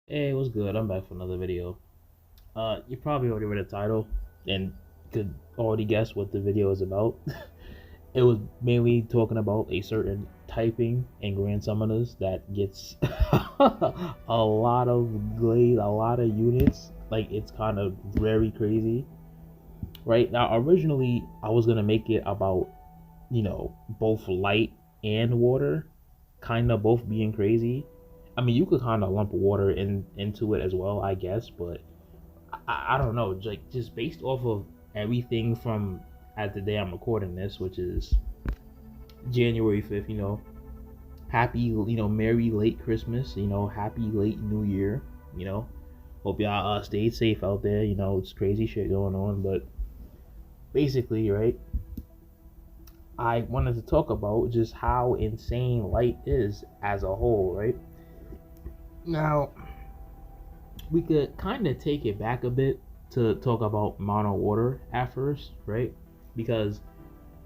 Hey, what's good? I'm back for another video. You probably already read the title and could already guess what the video is about. It was mainly talking about a certain typing in Grand Summoners that gets a lot of glaze, a lot of units. Like, it's kind of very crazy. Right now, originally, I was gonna make it about, both light and water, kind of both being crazy. I mean, you could kind of lump water into it as well, I guess, but I don't know, like just based off of everything from at the day I'm recording this, which is January 5th. Happy, merry late Christmas. Happy late New Year. You know, hope y'all stayed safe out there. It's crazy shit going on, but basically, right. I wanted to talk about just how insane light is as a whole, right? Now, we could kind of take it back a bit to talk about mono water at first, right? Because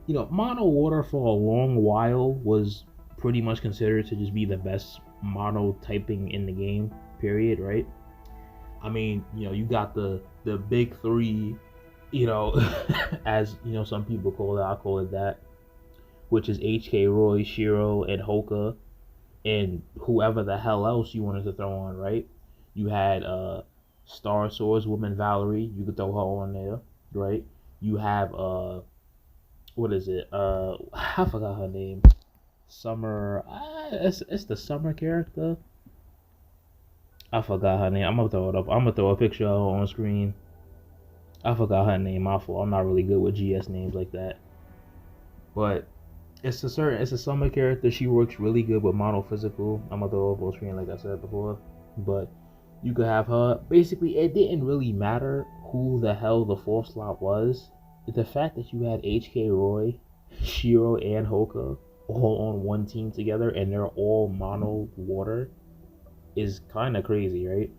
mono water for a long while was pretty much considered to just be the best mono typing in the game, period, right? I mean, you got the big three, you know, as some people call it, I call it that, which is HK Roy, Shiro, and Hoka, and whoever the hell else you wanted to throw on, right? You had Star Swordswoman Valerie, you could throw her on there, right? You have what is it? I forgot her name. Summer. It's the Summer character. I forgot her name. I'm gonna throw it up. I'm gonna throw a picture of her on screen. I forgot her name. My fault. I'm not really good with GS names like that. But it's a summer character. She works really good with mono physical. I'm gonna throw it up on screen like I said before. But you could have her. Basically, it didn't really matter who the hell the fourth slot was. The fact that you had HK Roy, Shiro, and Hoka all on one team together and they're all mono water is kind of crazy, right?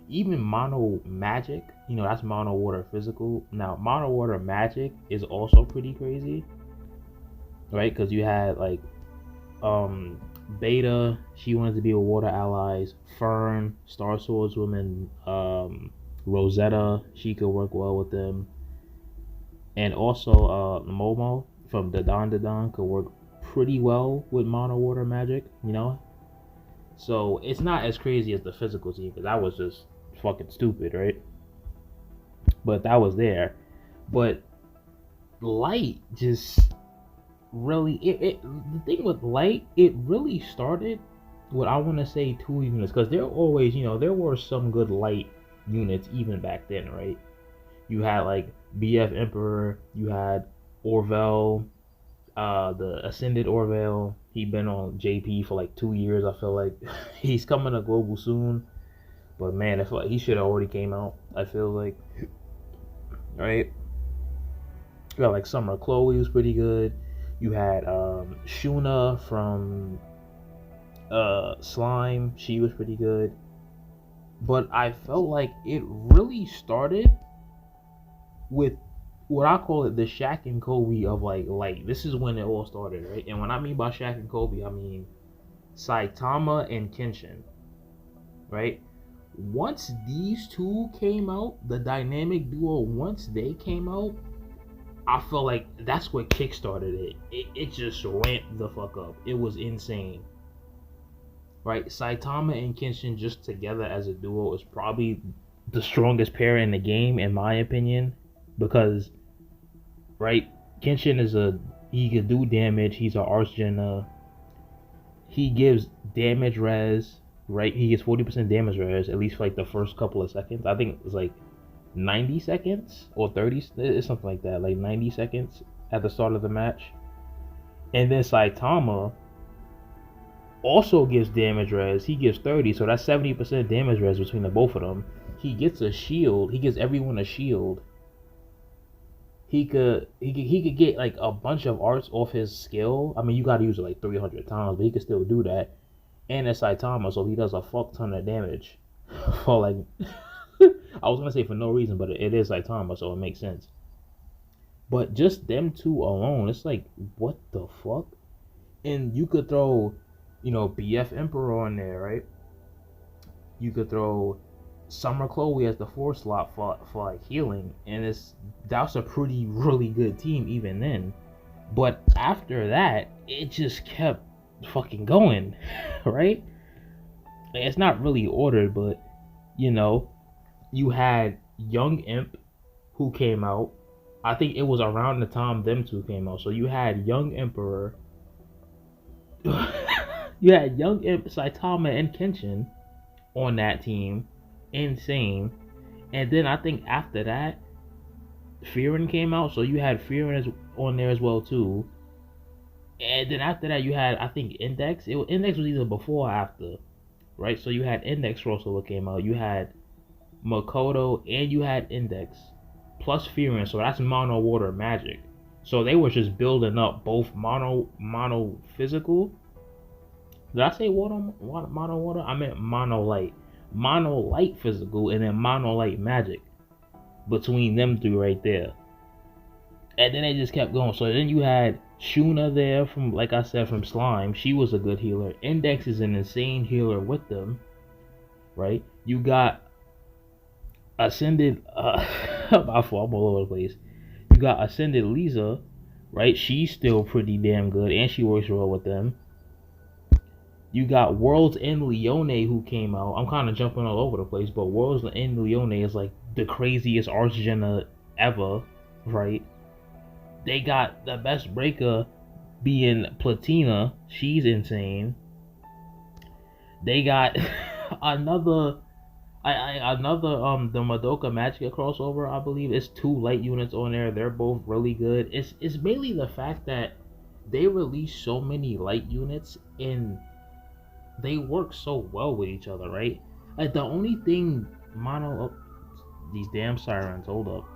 Even mono magic, that's mono water physical. Now, mono water magic is also pretty crazy, right? Because you had like um Beta, she wanted to be with water allies. Fern, Star Swordswoman, Rosetta, she could work well with them. And also Momo from Dadan could work pretty well with mono water magic. So it's not as crazy as the physical team because that was just fucking stupid, right? But that was there. But light just really the thing with light, it really started what I want to say two units because there always there were some good light units even back then, right? You had like BF Emperor, you had Orville, the Ascended Orville. He been on JP for like 2 years. I feel like he's coming to global soon, but man, I feel like he should have already came out. I feel like, right? You got like Summer Chloe was pretty good. You had Shuna from Slime. She was pretty good. But I felt like it really started with what I call it the Shaq and Kobe of like light. This is when it all started, right? And when I mean by Shaq and Kobe, I mean Saitama and Kenshin, right? Once these two came out, the dynamic duo, once they came out, I felt like that's what kickstarted it. It just ramped the fuck up. It was insane. Right? Saitama and Kenshin just together as a duo is probably the strongest pair in the game, in my opinion. Because, right, Kenshin he can do damage. He's an Archgen. He gives damage res, right? He gets 40% damage res, at least for like the first couple of seconds. I think it's like 90 seconds or 30, it's something like that, like 90 seconds at the start of the match. And then Saitama also gives damage res. He gives 30, so that's 70% damage res between the both of them. He gets a shield. He gives everyone a shield. He could get like a bunch of arts off his skill. I mean, you got to use it like 300 times, but he could still do that. And it's Saitama, so he does a fuck ton of damage for like I was gonna say for no reason, but it is Saitama, so it makes sense. But just them two alone, it's like what the fuck? And you could throw, BF Emperor on there, right? You could throw Summer Chloe as the 4 slot for like healing, and that's a pretty really good team even then. But after that, it just kept fucking going, right? It's not really ordered, but you know, you had Young Imp who came out. I think it was around the time them two came out. So you had Young Emperor, you had Young Imp, Saitama, and Kenshin on that team. Insane. And then I think after that, Fearin came out, so you had Fearin on there as well too. And then after that, you had, I think, Index. Index was either before or after, right? So you had Index crossover came out. You had Makoto and you had Index plus Fearin, so that's mono water magic. So they were just building up both mono physical. Did I say mono water? I meant mono light physical, and then mono light magic between them three right there. And then they just kept going. So then you had Shuna there from, like I said, from Slime. She was a good healer. Index is an insane healer with them, right? You got Ascended, my fault, I'm all over the place. You got Ascended Lisa, right? She's still pretty damn good, and she works well with them. You got World's End Leone who came out. I'm kind of jumping all over the place, but World's End Leone is like the craziest Archgena ever, right? They got the best breaker being Platina. She's insane. They got another the Madoka Magica crossover. I believe it's 2 light units on there. They're both really good. It's mainly the fact that they release so many light units and they work so well with each other, right? Like the only thing these damn sirens, hold up,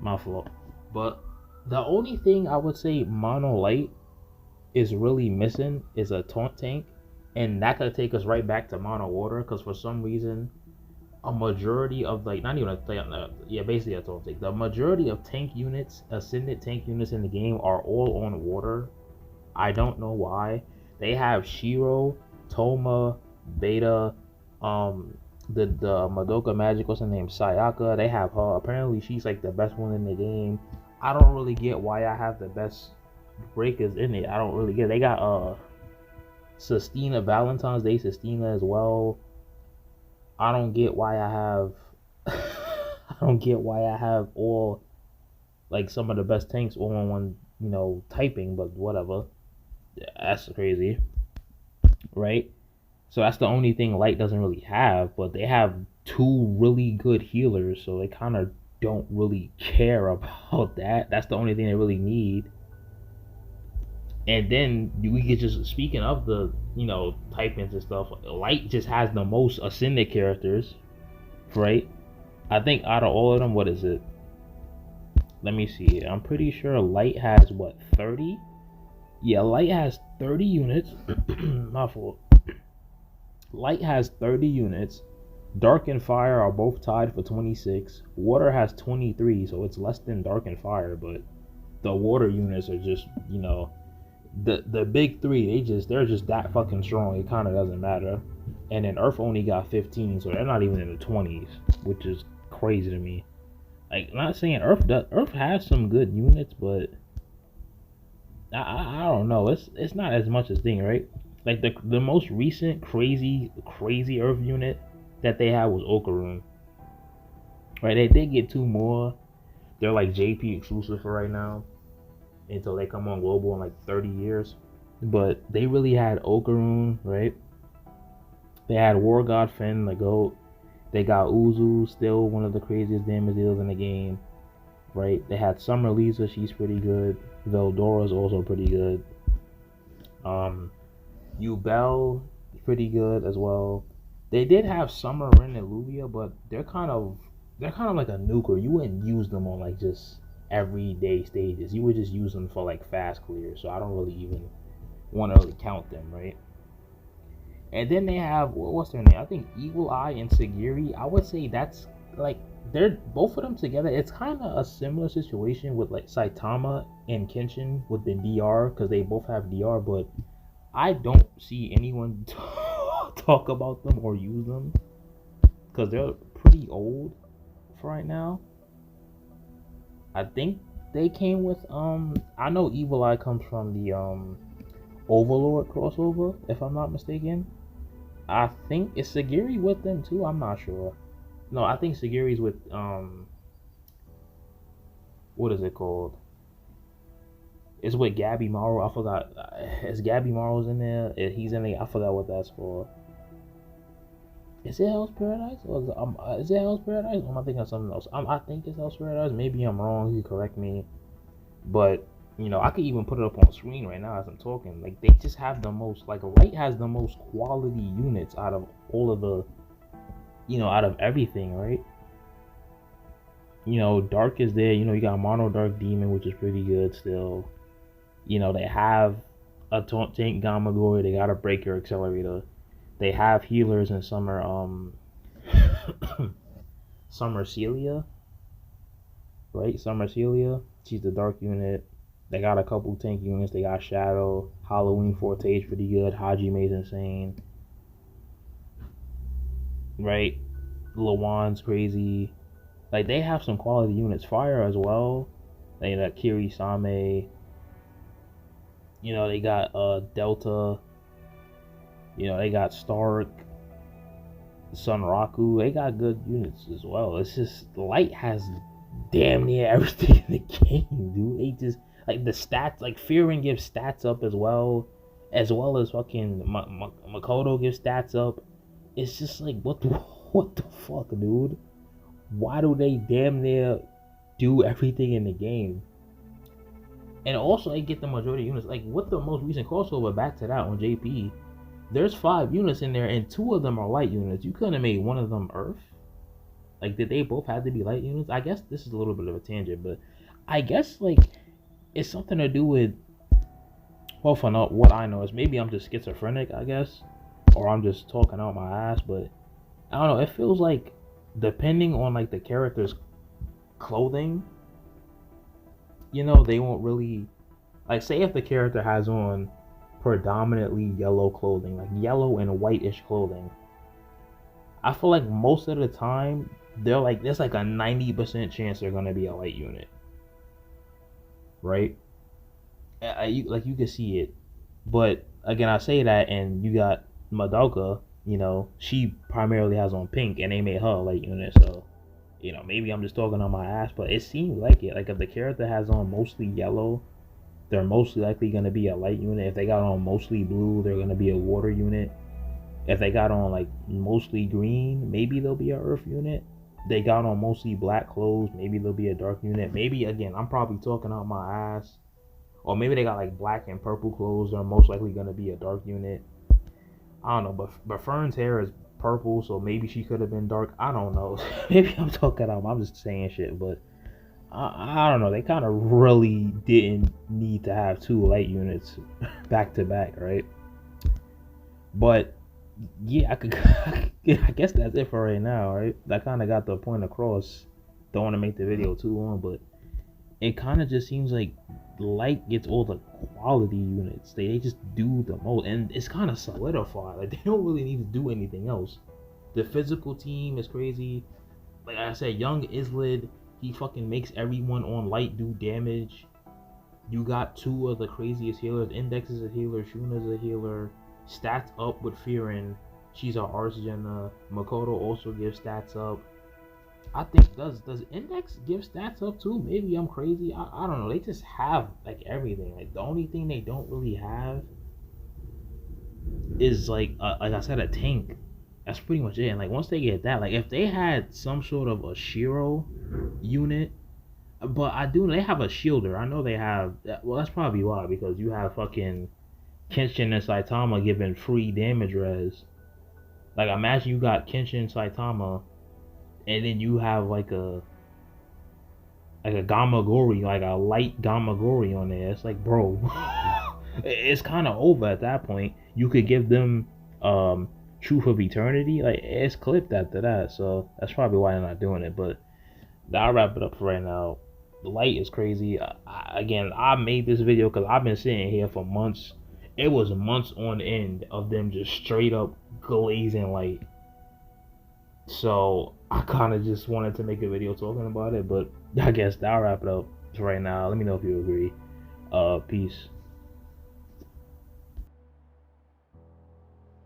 my fault. But the only thing I would say mono light is really missing is a taunt tank, and that could take us right back to mono water, because for some reason a majority of, like, not even basically a taunt tank, the majority of tank units, ascended tank units in the game are all on water. I don't know why. They have Shiro, Toma, Beta, the Madoka Magic, what's her name, Sayaka. They have her. Apparently she's like the best one in the game. I don't really get why I have the best breakers in it. I don't really get it. They got Sistina, Valentine's Day Sistina as well. I don't get why I have I don't get why I have all, like, some of the best tanks all on one, typing, but whatever. That's crazy, right? So that's the only thing Light doesn't really have, but they have 2 really good healers, so they kind of don't really care about that. That's the only thing they really need. And then we get, just speaking of the typings and stuff, Light just has the most ascended characters, right? I think out of all of them, what is it? Let me see. I'm pretty sure Light has, what, 30? Yeah, Light has 30 units. My fault. Light has 30 units. Dark and Fire are both tied for 26. Water has 23, so it's less than Dark and Fire, but the water units are just, the big 3, they're just that fucking strong. It kind of doesn't matter. And then Earth only got 15, so they're not even in the 20s, which is crazy to me. Like, I'm not saying Earth has some good units, but I don't know. It's not as much as thing, right? Like the most recent crazy Earth unit that they had was Okaroon. Right? They did get 2 more. They're like JP exclusive for right now, until they come on global in like 30 years. But they really had Okaroon, right? They had War God Finn, the GOAT. They got Uzu, still one of the craziest damage dealers in the game, right? They had Summer Lisa, she's pretty good. Veldora's also pretty good. Yubel, pretty good as well. They did have Summer, Rin, and Luvia, but they're kind of like a nuker. You wouldn't use them on like just everyday stages. You would just use them for like fast clears. So I don't really even want to really count them, right? And then they have, what's their name? I think Eagle Eye and Sagiri. I would say that's like, they're both of them together. It's kind of a similar situation with like Saitama and Kenshin with the DR, because they both have DR, but I don't see anyone talk about them or use them because they're pretty old for right now. I think they came with I know Evil Eye comes from the Overlord crossover, if I'm not mistaken. I think is Sagiri with them too. I'm not sure. No, I think Sagiri's with what is it called? It's with Gabby Morrow. I forgot. Is Gabby Morrow's in there? He's in there. I forgot what that's for. Is it Hell's Paradise? Or is it Hell's Paradise? Or am I thinking of something else? I think it's Hell's Paradise. Maybe I'm wrong. You correct me. But you know, I could even put it up on screen right now as I'm talking. Like they just have the most. Like Light has the most quality units out of all of the. You know, out of everything, right? You know, Dark is there. You know, you got Mono Dark Demon, which is pretty good still. You know, they have a tank Gamma Glory. They got a Breaker Accelerator. They have healers in Summer Summer Celia, right? Summer Celia. She's the dark unit. They got a couple tank units. They got Shadow. Halloween Forte is pretty good. Hajime's insane. Right? Lawan's crazy. Like they have some quality units. Fire as well. They got Kiri Same. You know, they got Delta. You know, they got Stark, Sunraku. They got good units as well. It's just Light has damn near everything in the game, dude. They just like the stats, like Fearing gives stats up as well as fucking Makoto gives stats up. It's just like what the fuck, dude? Why do they damn near do everything in the game? And also, they get the majority of units. Like, with the most recent crossover, back to that on JP, there's 5 units in there, and 2 of them are light units. You couldn't have made one of them Earth? Like, did they both have to be light units? I guess this is a little bit of a tangent, but I guess, like, it's something to do with, well, for not what I know is maybe I'm just schizophrenic, I guess, or I'm just talking out my ass, but I don't know. It feels like, depending on, like, the character's clothing, you know, they won't really, like, say if the character has on predominantly yellow clothing, like yellow and whitish clothing, I feel like most of the time they're like, there's like a 90% chance they're gonna be a light unit, right? Like you can see it, but again, I say that, and you got Madoka, you know, she primarily has on pink, and they made her a light unit, so you know, maybe I'm just talking on my ass, but it seems like it. Like if the character has on mostly yellow, they're mostly likely going to be a light unit. If they got on mostly blue, they're going to be a water unit. If they got on like mostly green, maybe they'll be an earth unit. They got on mostly black clothes, maybe they'll be a dark unit. Maybe, again, I'm probably talking out my ass. Or maybe they got like black and purple clothes, they're most likely going to be a dark unit. I don't know, but Fern's hair is purple, so maybe she could have been dark. I don't know. Maybe I'm talking out. I'm just saying shit, but I don't know. They kind of really didn't need to have 2 light units back to back, right? But yeah, I guess that's it for right now, right? I kind of got the point across. Don't want to make the video too long, but it kind of just seems like Light gets all the quality units. They just do the most, and it's kind of solidified. Like they don't really need to do anything else. The physical team is crazy. Like I said, young Islid, he fucking makes everyone on Light do damage. You got 2 of the craziest healers. Index is a healer, Shuna's a healer. Stats up with Fearin. She's our Arsena. Makoto also gives stats up. I think does Index give stats up too? Maybe I'm crazy. I don't know. They just have like everything. Like the only thing they don't really have is like I said, a tank. That's pretty much it. And like once they get that, like if they had some sort of a Shiro unit, but they have a shielder. I know they have. Well, that's probably why, because you have fucking Kenshin and Saitama giving free damage res. Like imagine you got Kenshin and Saitama, and then you have like a Gamagori, like a light Gamagori on there. It's like, bro, it's kind of over at that point. You could give them Truth of Eternity. Like it's clipped after that, so that's probably why they're not doing it. But I'll wrap it up for right now. The Light is crazy. Again, I made this video because I've been sitting here for months it was months on end of them just straight up glazing light. So I kind of just wanted to make a video talking about it, but I guess that'll wrap it up for right now. Let me know if you agree. Peace.